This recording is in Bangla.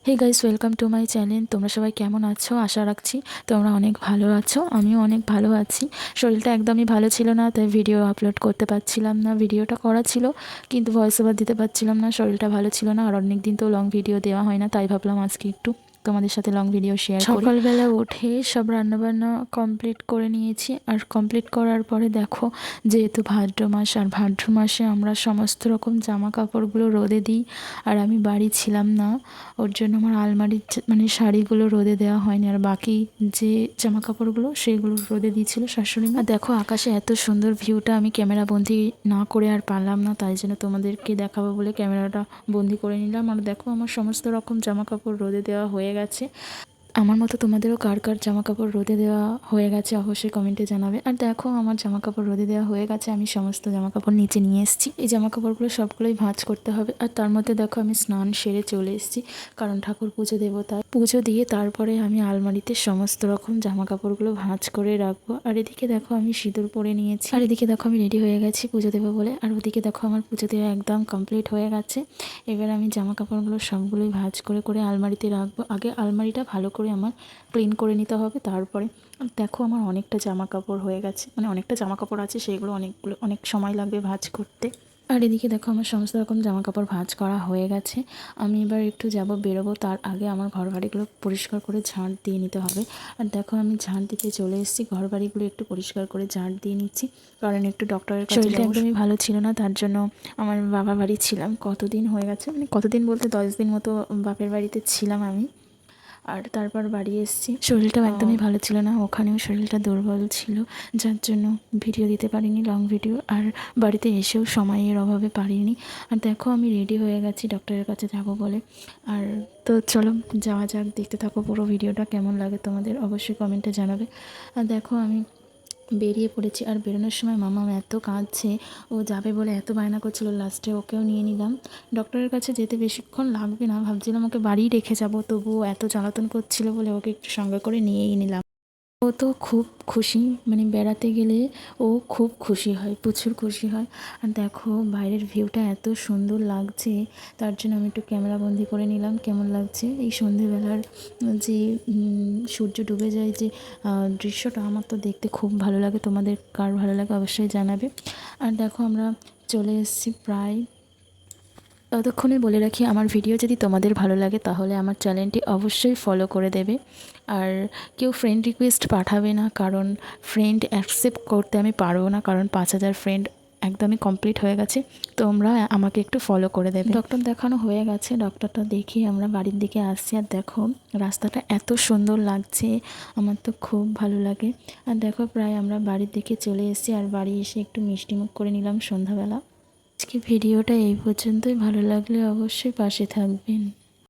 Hey guys, welcome to my channel. তোমরা সবাই কেমন আছো? আশা রাখছি তোমরা অনেক ভালো আছো। আমিও অনেক ভালো আছি। শরীরটা একদমই ভালো ছিল না, তাই ভিডিও আপলোড করতে পারছিলাম না। ভিডিওটা করা ছিল কিন্তু ভয়েস ওভার দিতে পারছিলাম না, শরীরটা ভালো ছিল না। আর অনেক দিন তো লং ভিডিও দেওয়া হয় না, তাই ভাবলাম আজকে একটু তোমাদের সাথে লং ভিডিও শেয়ার করি। সকালবেলা উঠে সব রান্নাবান্না কমপ্লিট করে নিয়েছি। আর কমপ্লিট করার পরে দেখো, যেহেতু ভাদ্র মাস, আর ভাদ্র মাসে আমরা সমস্ত রকম জামা কাপড়গুলো রোদে দিই। আর আমি বাড়ি ছিলাম না, ওর জন্য আমার আলমারির মানে শাড়িগুলো রোদে দেওয়া হয়নি। আর বাকি যে জামা কাপড়গুলো সেগুলো রোদে দিয়েছিল শাশুড়ি মা। দেখো আকাশে এত সুন্দর ভিউটা আমি ক্যামেরা বন্দি না করে আর পারলাম না, তাই জন্য তোমাদেরকে দেখাবো বলে ক্যামেরাটা বন্দি করে নিলাম। আর দেখো আমার সমস্ত রকম জামা কাপড় রোদে দেওয়া হয়ে গেছে। আমার মতো তোমাদেরও কার কার জামা কাপড় রোদে দেওয়া হয়ে গেছে অবশ্যই কমেন্টে জানাবে। আর দেখো আমার জামা কাপড় রোদে দেওয়া হয়ে গেছে, আমি সমস্ত জামা কাপড় নিচে নিয়ে এসেছি। এই জামা কাপড়গুলো সবগুলোই ভাঁজ করতে হবে। আর তার মধ্যে দেখো আমি স্নান সেরে চলে এসেছি, কারণ ঠাকুর পুজো দেবো, তাই পুজো দিয়ে তারপরে আমি আলমারিতে সমস্ত রকম জামা কাপড়গুলো ভাঁজ করে রাখবো। আর এদিকে দেখো আমি সিঁদুর পরে নিয়েছি, আর এদিকে দেখো আমি রেডি হয়ে গেছি পুজো দেবো বলে। আর ওদিকে দেখো আমার পুজো দেওয়া একদম কমপ্লিট হয়ে গেছে। এবার আমি জামা কাপড়গুলো সবগুলোই ভাঁজ করে করে আলমারিতে রাখবো। আগে আলমারিটা ভালো করে আমার ক্লিন করে নিতে হবে, তারপরে দেখো আমার অনেকটা জামা কাপড় হয়ে গেছে, মানে অনেকটা জামা কাপড় আছে, সেগুলো অনেক সময় লাগবে ভাঁজ করতে। আর এদিকে দেখো আমার সমস্ত রকম জামা কাপড় ভাঁজ করা হয়ে গেছে। আমি এবার একটু যাব বেরোবো, তার আগে আমার ঘর বাড়িগুলো পরিষ্কার করে ঝাঁট দিয়ে নিতে হবে। আর দেখো আমি ঝাঁট দিতে চলে এসেছি, ঘর বাড়িগুলো একটু পরিষ্কার করে ঝাঁট দিয়ে নিচ্ছি, কারণ একটু ডক্টরের কাছে শরীরটা একদমই ভালো ছিল না, তার জন্য আমার বাবা বাড়ি ছিলাম। কতদিন হয়ে গেছে, মানে কতদিন বলতে 10 দিন মতো বাপের বাড়িতে ছিলাম আমি। আর তারপর বাড়ি এসেছি, শরীরটাও একদমই ভালো ছিল না, ওখানেও শরীরটা দুর্বল ছিল, যার জন্য ভিডিও দিতে পারিনি লং ভিডিও। আর বাড়িতে এসেও সময়ের অভাবে পারিনি। আর দেখো আমি রেডি হয়ে গেছি ডক্টরের কাছে যাব বলে। আর তো চলো যাওয়া যাক, দেখতে থাকো পুরো ভিডিওটা। কেমন লাগে তোমাদের অবশ্যই কমেন্টে জানাবে। আর দেখো আমি বেরিয়ে পড়েছি। আর বেরোনোর সময় মামা এত কাঁদছে, ও যাবে বলে এত বায়না করছিল, লাস্টে ওকেও নিয়ে নিলাম। ডক্টরের কাছে যেতে বেশিক্ষণ লাগবে না, ভাবছিলাম ওকে বাড়িই রেখে যাব, তবুও এত জ্বালাতন করছিল বলে ওকে একটু সঙ্গে করে নিয়েই নিলাম। ও তো খুব খুশি, মানে বেড়াতে গেলে ও খুব খুশি হয়, প্রচুর খুশি হয়। আর দেখো বাইরের ভিউটা এত সুন্দর লাগছে, তার জন্য আমি একটু ক্যামেরা বন্দি করে নিলাম। কেমন লাগছে এই সন্ধেবেলার যে সূর্য ডুবে যায় যে দৃশ্যটা, আমার তো দেখতে খুব ভালো লাগে। তোমাদের কার ভালো লাগে অবশ্যই জানাবে। আর দেখো আমরা চলে এসেছি প্রায়। ততক্ষণে বলে রাখি, আমার ভিডিও যদি তোমাদের ভালো লাগে তাহলে আমার চ্যানেলটি অবশ্যই ফলো করে দেবে। আর কেউ ফ্রেন্ড রিকোয়েস্ট পাঠাবে না, কারণ ফ্রেন্ড অ্যাকসেপ্ট করতে আমি পারবো না, কারণ 5000 ফ্রেন্ড একদমই কমপ্লিট হয়ে গেছে। তোমরা আমাকে একটু ফলো করে দেবে। ডক্টর দেখানো হয়ে গেছে, ডক্টরটা দেখে আমরা বাড়ির দিকে আসছি। আর দেখো রাস্তাটা এত সুন্দর লাগছে, আমার তো খুব ভালো লাগে। আর দেখো প্রায় আমরা বাড়ির দিকে চলে এসেছি। আর বাড়ি এসে একটু মিষ্টিমুখ করে নিলাম সন্ধ্যাবেলা। আজকে ভিডিওটা এই পর্যন্তই, ভালো লাগলে অবশ্যই পাশে থাকবেন।